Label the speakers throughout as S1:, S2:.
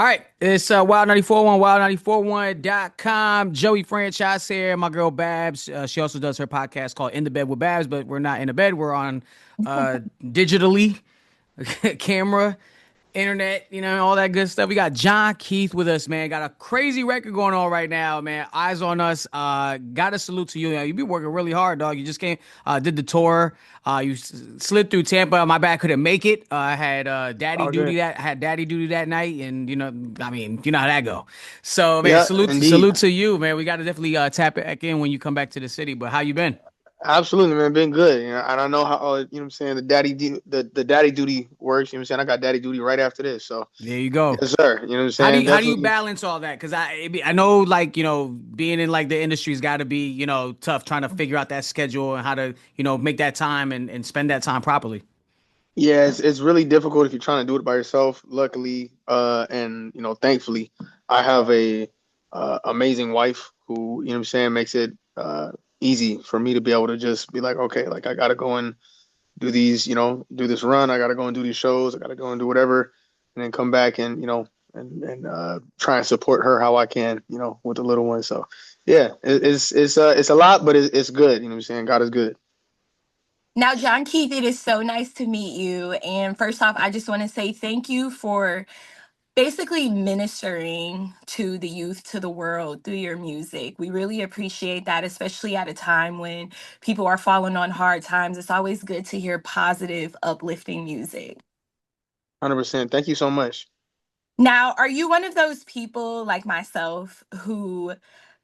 S1: All right, it's Wild 94.1, wild941.com. Joey Franchise here. My girl Babs. She also does her podcast called In the Bed with Babs, but we're not in the bed. We're on digitally, camera, internet, all that good stuff. We got Jon Keith with us, man. Got a crazy record going on right now, man. Eyes on us. Got a salute to you. You be working really hard, dog. You just came, did the tour. You slid through Tampa. My bad, couldn't make it. I had
S2: All good.
S1: daddy duty that night, and I mean, you know how that go. So, man,
S2: Yeah,
S1: salute
S2: indeed.
S1: to you, man. We got to definitely tap it back in when you come back to the city. But how you been?
S2: Absolutely, man. Been good. And I know how what I'm saying, the daddy duty works, I'm saying? I got daddy duty right after this. So,
S1: There you go.
S2: yes, sir. What I'm
S1: How do
S2: saying?
S1: you
S2: Definitely.
S1: balance all that? Because I know like being in like the industry's got to be tough trying to figure out that schedule and how to make that time and spend that time properly.
S2: Yeah, it's really difficult if you're trying to do it by yourself. Luckily, and thankfully, I have a amazing wife who, I'm saying, makes it easy for me to be able to just be like, okay, like I gotta go and do these, do this run. I got to go and do these shows. I got to go and do whatever, and then come back and and try and support her how I can, with the little one. So yeah, it's a lot, but it's good. What I'm saying? God is good.
S3: Now, John Keith, it is so nice to meet you. And first off, I just want to say thank you for basically ministering to the youth, to the world through your music. We really appreciate that, especially at a time when people are falling on hard times. It's always good to hear positive, uplifting music.
S2: 100%. Thank you so much.
S3: Now, are you one of those people like myself who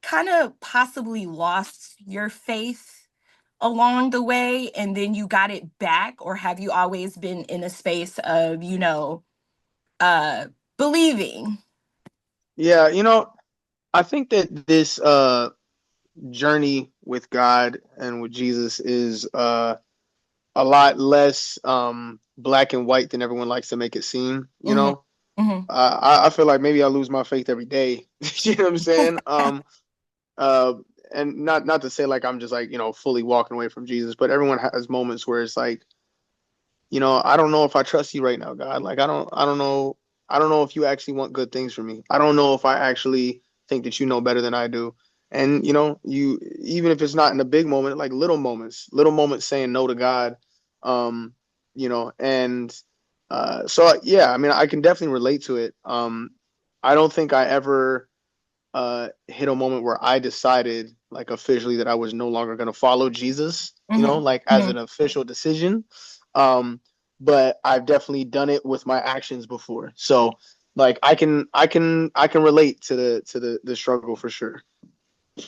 S3: kind of possibly lost your faith along the way and then you got it back? Or have you always been in a space of, uh, believing?
S2: Yeah, I think that this journey with God and with Jesus is a lot less black and white than everyone likes to make it seem.
S3: Hmm. Hmm.
S2: I feel like maybe I lose my faith every day. You know what I'm saying? Uh, and not to say like I'm just like fully walking away from Jesus, but everyone has moments where it's like, I don't know if I trust you right now, God. Like I don't know if you actually want good things for me. I don't know if I actually think that you know better than I do. And you even if it's not in a big moment, like little moments saying no to God, and so yeah, I mean, I can definitely relate to it. I don't think I ever hit a moment where I decided like officially that I was no longer going to follow Jesus,
S3: Hmm.
S2: like as an official decision. Um, but I've definitely done it with my actions before. So like I can relate to the struggle for sure.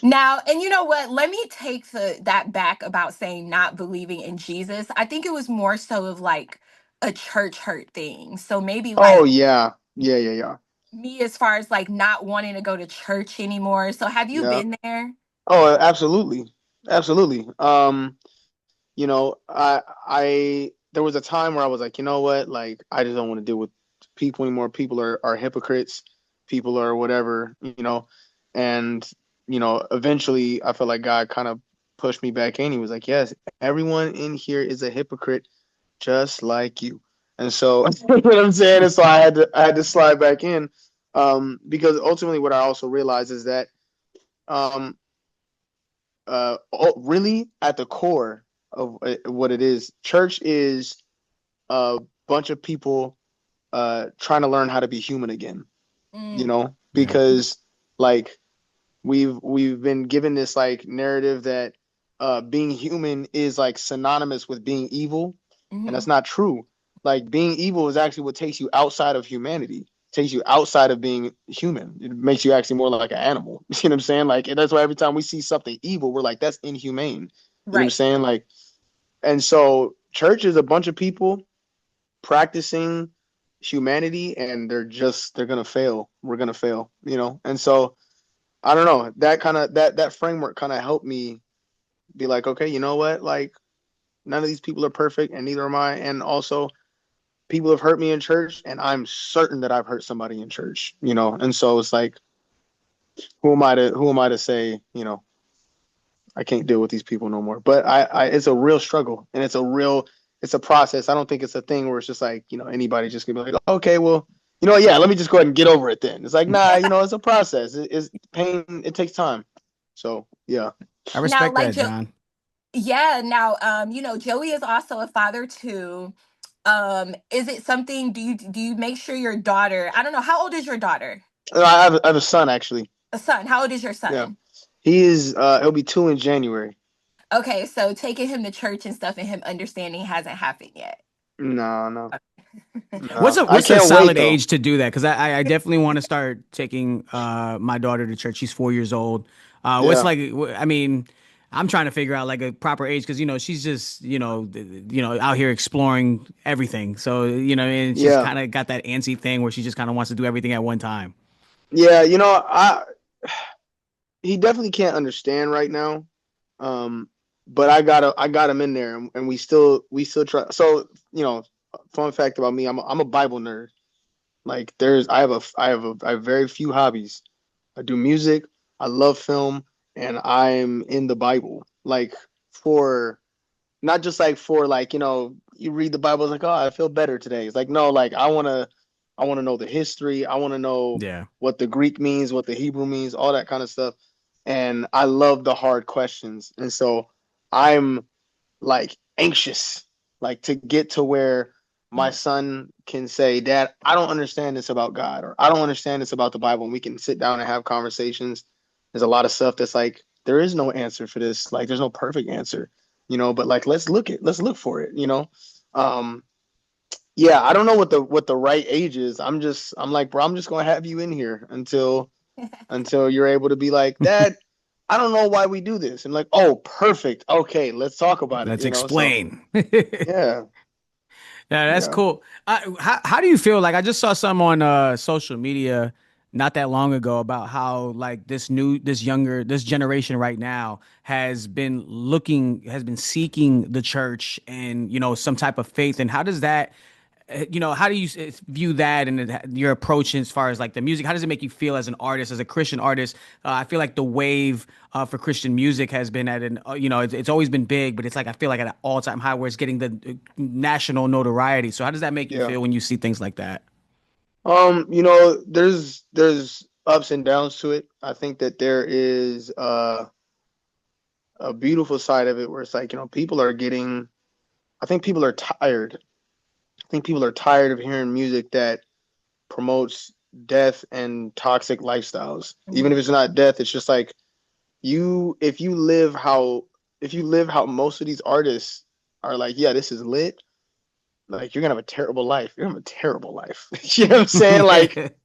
S3: Now, and you know what? Let me take that back about saying not believing in Jesus. I think it was more so of like a church hurt thing. So maybe
S2: Oh
S3: like
S2: yeah. Yeah, yeah, yeah.
S3: me as far as like not wanting to go to church anymore. So have you
S2: Yeah.
S3: been there?
S2: Oh, absolutely. Absolutely. I there was a time where I was like, you know what? Like I just don't want to deal with people anymore. People are hypocrites. People are whatever. And eventually I felt like God kind of pushed me back in. He was like, yes, everyone in here is a hypocrite just like you. And so you know what I'm saying? And so I had to slide back in. Because ultimately what I also realized is that um really at the core of what it is, church is a bunch of people trying to learn how to be human again,
S3: Mm,
S1: Yeah.
S2: because like we've been given this like narrative that being human is like synonymous with being evil, and
S3: hmm.
S2: that's not true. Like being evil is actually what takes you outside of humanity, takes you outside of being human. It makes you actually more like an animal. You know what I'm saying? Like, and that's why every time we see something evil, we're like, that's inhumane. You know what I'm
S3: Right.
S2: saying? Like, and so church is a bunch of people practicing humanity, and they're gonna fail. We're gonna fail. And so I don't know. That framework kind of helped me be like, okay, you know what? Like none of these people are perfect, and neither am I. And also, people have hurt me in church, and I'm certain that I've hurt somebody in church. And so it's like, who am I to say, I can't deal with these people no more. But it's a real struggle, and it's a process. I don't think it's a thing where it's just like, anybody just gonna be like, okay, well. you know, yeah, let me just go ahead and get over it then. It's like, nah, you know, it's a process. It's pain. It takes time. So yeah.
S1: I
S3: Now,
S1: respect
S3: like
S1: that,
S3: Joe,
S1: John.
S3: yeah. Now, Joey is also a father too. Is it something? Do you make sure your daughter? I don't know. How old is your daughter?
S2: I have a son actually.
S3: A son. How old is your
S2: Yeah.
S3: son?
S2: He is he'll be 2 in January.
S3: Okay, so taking him to church and stuff and him understanding hasn't happened yet.
S2: No, no,
S1: What's
S2: no.
S1: a
S2: I
S1: what's a
S2: can't wait
S1: solid
S2: though.
S1: age to do that? Because I definitely want to start taking my daughter to church. She's 4 years old. What's
S2: Yeah.
S1: like? I mean, I'm trying to figure out like a proper age because she's just out here exploring everything. So and she's
S2: Yeah.
S1: kind of got that antsy thing where she just kind of wants to do everything at one time.
S2: Yeah, you know, I he definitely can't understand right now. Um, but I got him in there, and we still try. So fun fact about me, I'm a Bible nerd. Like I have very few hobbies. I do music, I love film, and I'm in the Bible. Like for not just like for like you read the Bible, it's like, oh, I feel better today. It's like, no, like I want to know the history. I want to know
S1: Yeah.
S2: what the Greek means, what the Hebrew means, all that kind of stuff. And I love the hard questions. And so I'm like anxious, like to get to where my
S3: Mhm.
S2: son can say, Dad, I don't understand this about God, or I don't understand this about the Bible. And we can sit down and have conversations. There's a lot of stuff that's like, there is no answer for this. Like, there's no perfect answer, but like, let's look for it. Um, yeah, I don't know what the right age is. I'm like, bro, I'm just gonna have you in here until you're able to be like, Dad, I don't know why we do this. And like, oh, perfect. Okay, let's talk about it,
S1: Let's
S2: So
S1: explain.
S2: yeah,
S1: Yeah, that's
S2: yeah.
S1: cool. How do you feel? Like I just saw some on social media not that long ago about how like this generation right now has been seeking the church and some type of faith. And how does that how do you view that and your approach as far as like the music? How does it make you feel as an artist, as a Christian artist? I feel like the wave for Christian music has been at an it's always been big, but it's like I feel like at an all-time high where it's getting the national notoriety. So how does that make you
S2: Yeah.
S1: feel when you see things like that?
S2: There's ups and downs to it. I think that there is a beautiful side of it where it's like, people are getting I think people are tired. I think people are tired of hearing music that promotes death and toxic lifestyles. Even if
S3: Mhm.
S2: it's not death, it's just like you if you live how most of these artists are like, yeah, this is lit, like you're gonna have a terrible life. You're gonna have a terrible life. You know what I'm saying? Like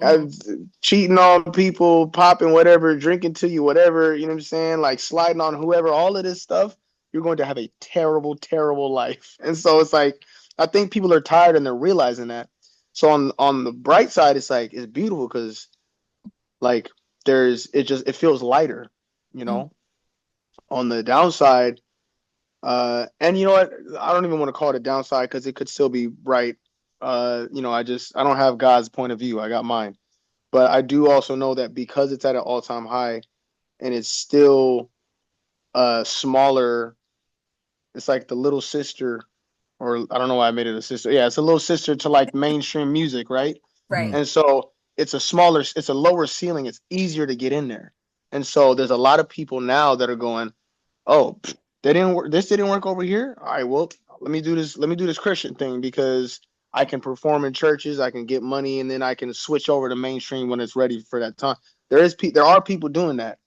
S3: Mhm.
S2: cheating on people, popping whatever, drinking to you, whatever, you know what I'm saying? Like sliding on whoever, all of this stuff, you're going to have a terrible, terrible life. And so it's like, I think people are tired and they're realizing that. So on the bright side, it's like, it's beautiful because like it feels lighter, you
S3: Mhm.
S2: know? On the downside, and you know what? I don't even want to call it a downside because it could still be right. I don't have God's point of view. I got mine. But I do also know that because it's at an all time high and it's still smaller, it's like the little sister, or I don't know why I made it a sister. Yeah, it's a little sister to like mainstream music, right?
S1: Mhm.
S3: Right.
S2: And so it's a lower ceiling. It's easier to get in there. And so there's a lot of people now that are going, oh, they didn't work. This didn't work over here. All right, well, let me do this. Let me do this Christian thing because I can perform in churches. I can get money, and then I can switch over to mainstream when it's ready for that time. There are people doing that,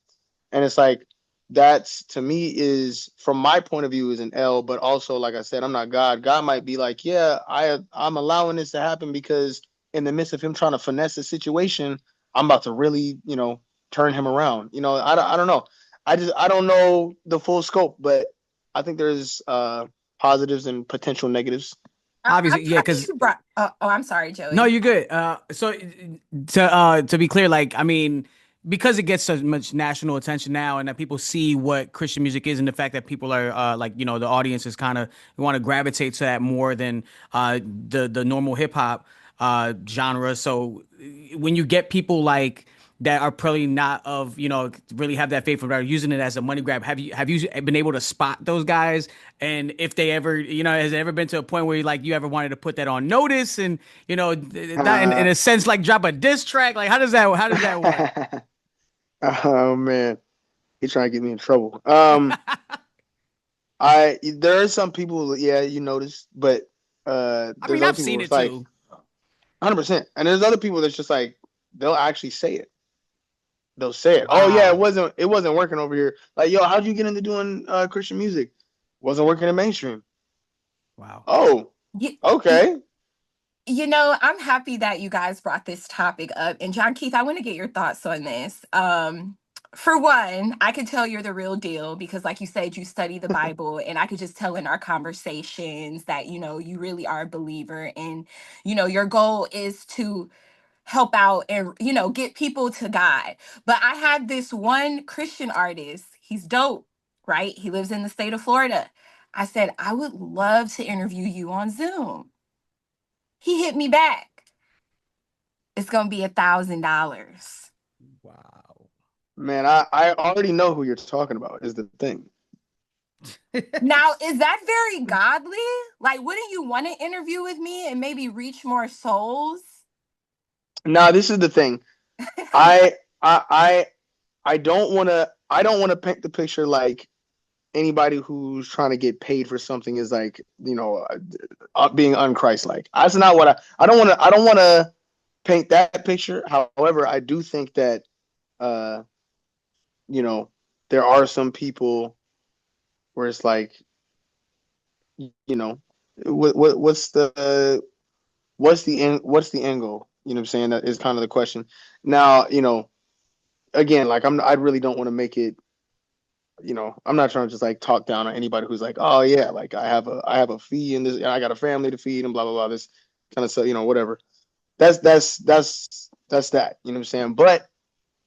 S2: and it's like that's to me is from my point of view is an L. But also, like I said, I'm not God. God might be like, yeah, I'm allowing this to happen because in the midst of him trying to finesse the situation, I'm about to really turn him around. I don't know. I don't know the full scope, but I think there's positives and potential negatives.
S3: I'm
S1: Obviously, yeah,
S3: happy
S1: because
S3: you brought. Oh, I'm sorry,
S1: no,
S3: Joey.
S1: you're good. So to be clear, like I mean, because it gets so much national attention now, and that people see what Christian music is, and the fact that people are like the audience is kind of want to gravitate to that more than the normal hip hop genre. So when you get people like that are probably not of, really have that faith or are using it as a money grab. Have you been able to spot those guys? And if they ever, has it ever been to a point where you ever wanted to put that on notice and, not in
S2: Uh,
S1: a sense, like drop a diss track? Like how does that work?
S2: oh man, he trying to get me in trouble. There are some people, yeah, you notice, but
S1: I
S2: there's
S1: mean,
S2: other
S1: I've
S2: people
S1: seen
S2: where it's
S1: it
S2: like
S1: too.
S2: 100%, and there's other people that's just like they'll actually say it. They'll say it. Oh yeah, it
S1: Wow.
S2: wasn't working over here. Like, yo, how'd you get into doing Christian music? Wasn't working in mainstream.
S1: Wow.
S2: Oh,
S3: You,
S2: okay.
S3: I'm happy that you guys brought this topic up. And John Keith, I want to get your thoughts on this. For one, I could tell you're the real deal because, like you said, you study the Bible, and I could just tell in our conversations that, you really are a believer, and, your goal is to help out and, get people to God. But I had this one Christian artist, he's dope, right? He lives in the state of Florida. I said, I would love to interview you on Zoom. He hit me back. It's gonna be $1,000.
S1: Wow.
S2: Man, I already know who you're talking about. Is the thing.
S3: Now, is that very godly? Like, wouldn't you want to interview with me and maybe reach more souls?
S2: Now, this is the thing. I I I I don't want to paint the picture like anybody who's trying to get paid for something is like, being unchristlike. That's not what I don't want to paint that picture. However, I do think that uh you know there are some people where it's like, you know what's the end goal? You know what I'm saying? That is kind of the question. Now, again, like I really don't want to make it, I'm not trying to just like talk down on anybody who's like, oh yeah, like I have a fee and this, I got a family to feed and blah blah blah. This kind of stuff, whatever. That's that. You know what I'm saying? But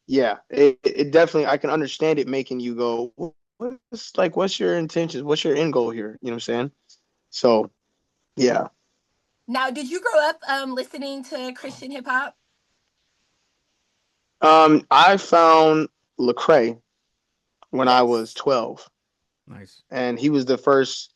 S2: yeah, it definitely, I can understand it making you go, what's your intentions? What's your end goal here? You know what I'm saying? So yeah.
S3: Now, did you grow up listening to Christian hip hop?
S2: I found Lecrae when I was
S3: Yes.
S2: 12,
S1: Nice.
S2: and he was the first.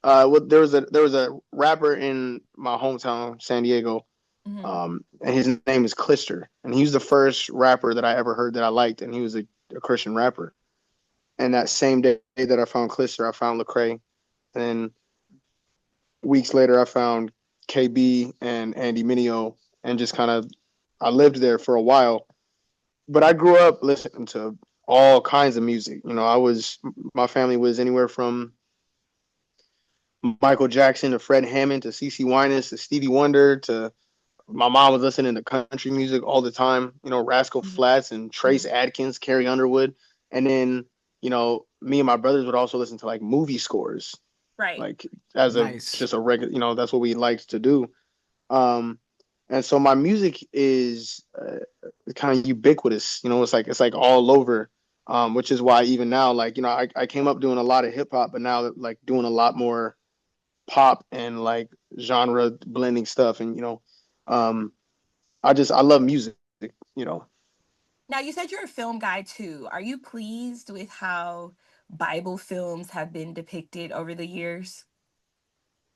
S2: There was a rapper in my hometown, San Diego,
S3: Hmm.
S2: and his name is Clister, and he was the first rapper that I ever heard that I liked, and he was a Christian rapper. And that same day that I found Clister, I found Lecrae, and then weeks later I found KB and Andy Mineo, and just kind of I lived there for a while. But I grew up listening to all kinds of music. My family was anywhere from Michael Jackson to Fred Hammond to CeCe Winans to Stevie Wonder to my mom was listening to country music all the time, Rascal
S3: Hmm.
S2: Flatts and Trace Adkins, Carrie Underwood. And then, me and my brothers would also listen to like movie scores,
S3: Right.
S2: like as a
S1: Nice.
S2: just a regular, that's what we liked to do. Um, and so my music is kind of ubiquitous, it's like all over. Which is why even now, like, I came up doing a lot of hip hop, but now like doing a lot more pop and like genre blending stuff. And um I love music, you know.
S3: Now, you said you're a film guy too. Are you pleased with how Bible films have been depicted over the years?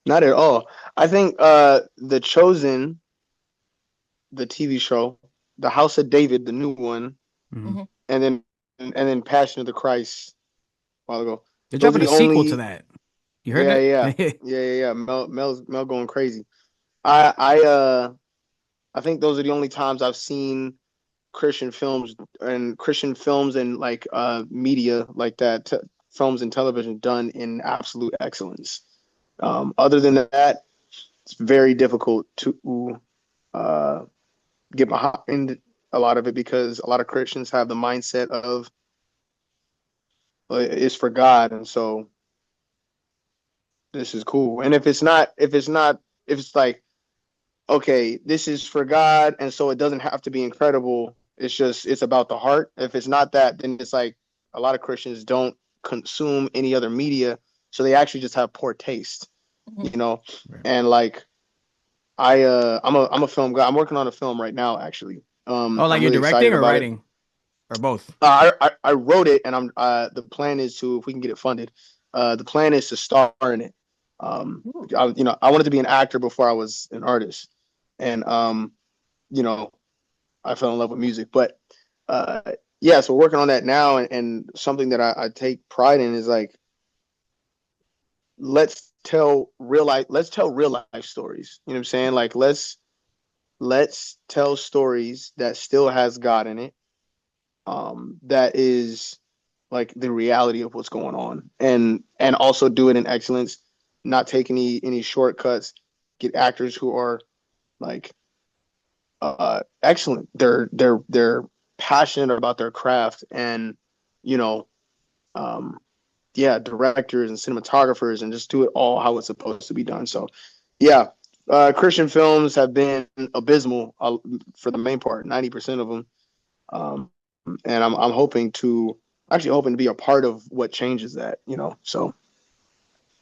S2: Not at all. I think The Chosen, the TV show, The House of David, the new one,
S1: Hmm.
S3: Hmm.
S2: and then Passion of the Christ a while ago.
S1: They're
S2: Those are
S1: dropping a
S2: the
S1: sequel to
S2: only.
S1: that. You heard
S2: Yeah, yeah,
S1: that?
S2: yeah, yeah, yeah. Mel going crazy. I think those are the only times I've seen Christian films and like media like that, films and television done in absolute excellence. Other than that, it's very difficult to uh, get behind a lot of it because a lot of Christians have the mindset of it's for God, and so this is cool. And if it's like, okay, this is for God, and so it doesn't have to be incredible. It's about the heart. If it's not that, then it's like a lot of Christians don't consume any other media, so they actually just have poor taste, you
S3: Hmm.
S2: know.
S1: Right.
S2: And like I'm a film guy. I'm working on a film right now, actually.
S1: Oh, like
S2: I'm
S1: you're
S2: really
S1: directing
S2: excited
S1: or
S2: about it.
S1: writing or both?
S2: I wrote it, and I'm the plan is to, if we can get it funded, the plan is to star in it.
S3: Ooh.
S2: I wanted to be an actor before I was an artist, and you know, I fell in love with music. But uh, yeah, so we're working on that now, and something that I take pride in is like, let's tell real life stories. You know what I'm saying? Like let's tell stories that still has God in it. That is like the reality of what's going on, and also do it in excellence, not take any shortcuts. Get actors who are like excellent. They're passionate about their craft, and you know, um, yeah, directors and cinematographers, and just do it all how it's supposed to be done. So, yeah, Christian films have been abysmal for the main part, 90% of them, um, and I'm hoping to be a part of what changes that. So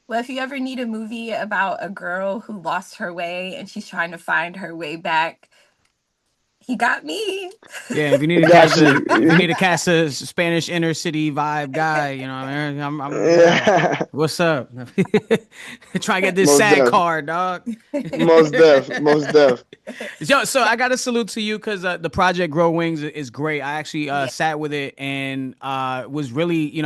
S3: Well, if you ever need a movie about a girl who lost her way and she's trying to find her way back, he got me.
S1: Yeah, if you need
S2: I
S1: to
S2: got
S1: cast
S2: you.
S1: a Spanish inner city vibe guy, you know, I'm down.
S2: Yeah,
S1: What's up? Try to get this
S2: most
S1: sad
S2: def,
S1: card, dog.
S2: most def.
S1: Yo, so I got to salute to you because the project Grow Wings is great. I actually
S3: Yeah.
S1: sat with it and was really,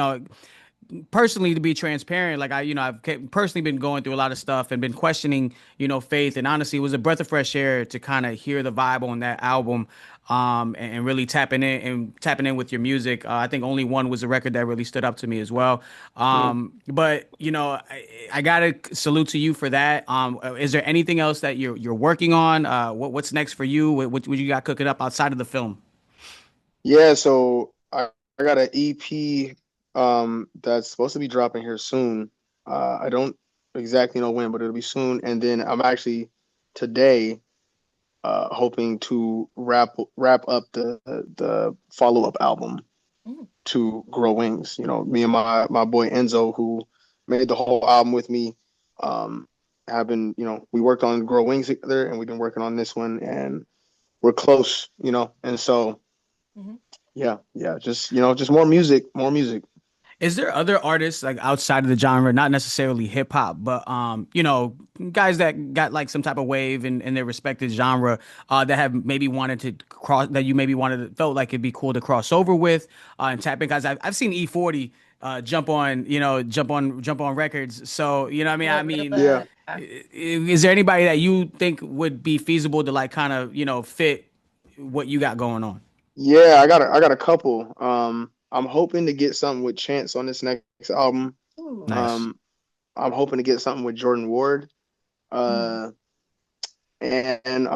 S1: personally, to be transparent, like I've personally been going through a lot of stuff and been questioning, faith. And honestly, it was a breath of fresh air to kind of hear the vibe on that album, and really tapping in with your music. I think Only One was a record that really stood up to me as well.
S2: Yeah.
S1: But I gotta salute to you for that. Is there anything else that you're working on? What's next for you? What you got cooking up outside of the film?
S2: Yeah, so I got an EP that's supposed to be dropping here soon. I don't exactly know when, but it'll be soon. And then I'm actually today hoping to wrap up the follow up album
S3: Mm.
S2: to Grow Wings. Me and my boy Enzo, who made the whole album with me, have been, we worked on Grow Wings together, and we've been working on this one, and we're close. And so
S3: Mhm.
S2: yeah, just more music, more music.
S1: Is there other artists like outside of the genre, not necessarily hip hop, but guys that got like some type of wave in their respective genre, that have maybe wanted to cross that you maybe wanted to felt like it'd be cool to cross over with, and tap in? Guys, I've seen E40 jump on records. So
S3: A little
S1: I
S3: bit of
S1: mean,
S2: Yeah,
S3: a
S1: is there anybody that you think would be feasible to like kind of fit what you got going on?
S2: yeah, I got a couple. I'm hoping to get something with Chance on this next album.
S3: ooh.
S1: Nice.
S2: Um, I'm hoping to get something with Jordan Ward.
S3: Mm.
S2: Uh, and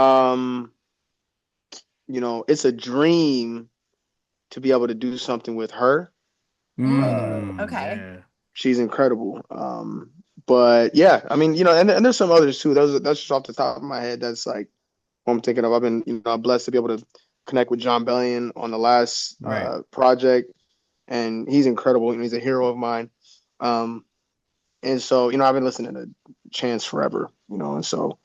S2: it's a dream to be able to do something with her. Uh,
S3: Okay.
S1: Yeah.
S2: she's incredible. But yeah, I mean, and there's some others too. That's just off the top of my head. That's like what I'm thinking of. I've been, blessed to be able to connect with John Bellion on the last
S1: Right.
S2: project, and he's incredible. He's a hero of mine. Um, and so, I've been listening to Chance forever. And so,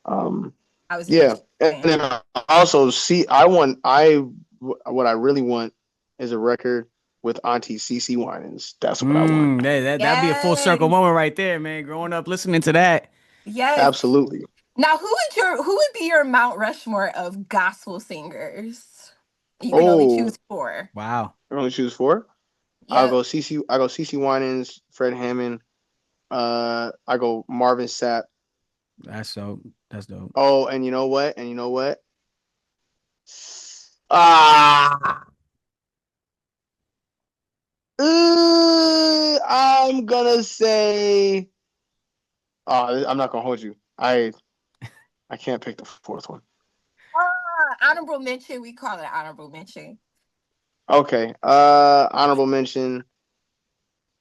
S2: um,
S3: I was a huge
S2: yeah. And
S3: fan.
S2: then I also see, what I really want is a record with Auntie CC Winans. That's what I want.
S1: That'd be a full circle
S3: Yes.
S1: moment right there, man. Growing up listening to that.
S3: Yes.
S2: Absolutely.
S3: Now, who would be your Mount Rushmore of gospel singers? You can only choose
S2: Oh,
S3: four.
S1: Wow.
S2: I only choose four.
S3: Yep.
S2: I go CC Winans, Fred Hammond. I go Marvin Sapp.
S1: That's dope.
S2: Oh, and you know what? Ah, I'm gonna say. Oh, I'm not gonna hold you. I can't pick the fourth one.
S3: Honorable mention. We call it honorable mention.
S2: Okay. Honorable mention.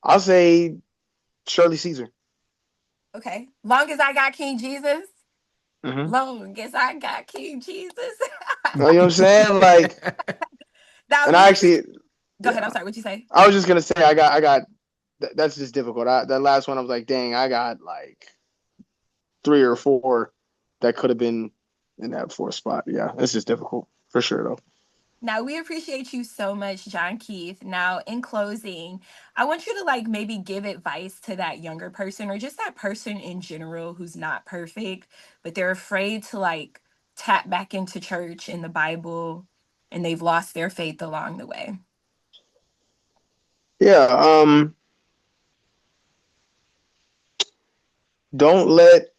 S2: I'll say Shirley Caesar.
S3: Okay. Long as I got King Jesus.
S2: Mm-hmm.
S3: Long as I got King Jesus.
S2: You know what I'm saying? Like,
S3: Now,
S2: and
S3: do
S2: I
S3: you?
S2: actually,
S3: Go ahead.
S2: yeah.
S3: I'm sorry. What'd you say?
S2: I was just gonna say I got that's just difficult. That last one I was like, dang, I got like three or four that could have been in that fourth spot. Yeah, it's just difficult. for sure though.
S3: Now, we appreciate you so much, Jon Keith. Now, in closing, I want you to like maybe give advice to that younger person or just that person in general who's not perfect, but they're afraid to like tap back into church in the Bible and they've lost their faith along the way.
S2: Yeah. Don't let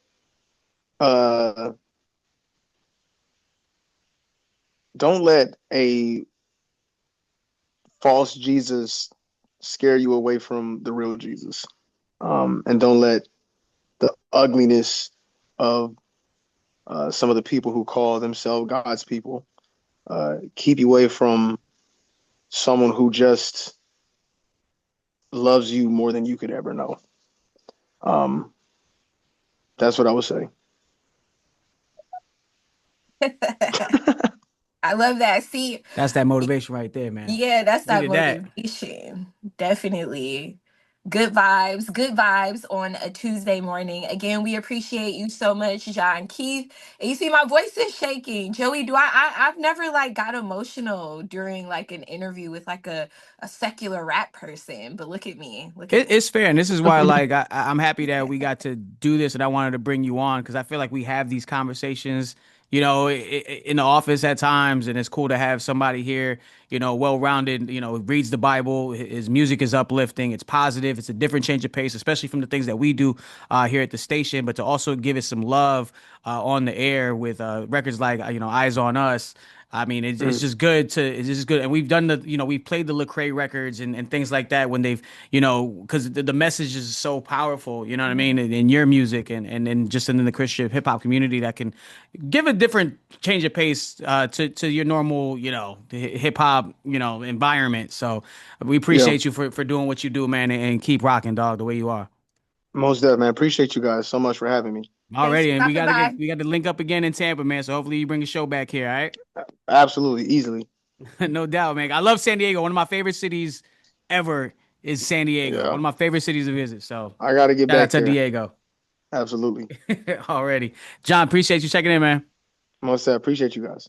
S2: uh don't let a false Jesus scare you away from the real Jesus. And don't let the ugliness of some of the people who call themselves God's people keep you away from someone who just loves you more than you could ever know. Um, that's what I would say.
S3: I love that. See,
S1: That's that motivation right there, man.
S3: yeah, that's that
S1: Needed that.
S3: motivation. Definitely. Good vibes on a Tuesday morning. Again, we appreciate you so much, Jon Keith. And you see, my voice is shaking. Joey, I've never like got emotional during like an interview with like a secular rap person, but look at me. Look at me.
S1: It's fair, and this is why, like, I'm happy that we got to do this, and I wanted to bring you on because I feel like we have these conversations, in the office at times, and it's cool to have somebody here, well-rounded, reads the Bible. His music is uplifting, it's positive, it's a different change of pace, especially from the things that we do here at the station, but to also give it some love on the air with records like, Eyes on Us. I mean, it's
S2: Mm.
S1: just good it's just good. And we've done we've played the Lecrae records and things like that when they've, because the message is so powerful, you know what I mean?
S3: Mhm.
S1: In your music and just in the Christian hip hop community that can give a different change of pace to your normal, hip hop, environment. So we
S2: Yeah,
S1: appreciate you for doing what you do, man, and keep rocking, dog, the way you are.
S2: most definitely, man. Appreciate you guys so much for having me.
S3: Thanks
S1: Already,
S3: for
S1: and
S3: stopping by.
S1: we got to link up again in Tampa, man. So hopefully you bring a show back here, all right?
S2: Absolutely, easily.
S1: No doubt, man. I love San Diego. One of my favorite cities ever is San Diego. One
S2: Yeah,
S1: of my favorite cities to visit. So
S2: I got to get
S1: shout out
S2: back
S1: to
S2: there.
S1: Diego.
S2: Absolutely.
S1: Already. John, appreciate you checking in, man.
S2: Most I appreciate you guys.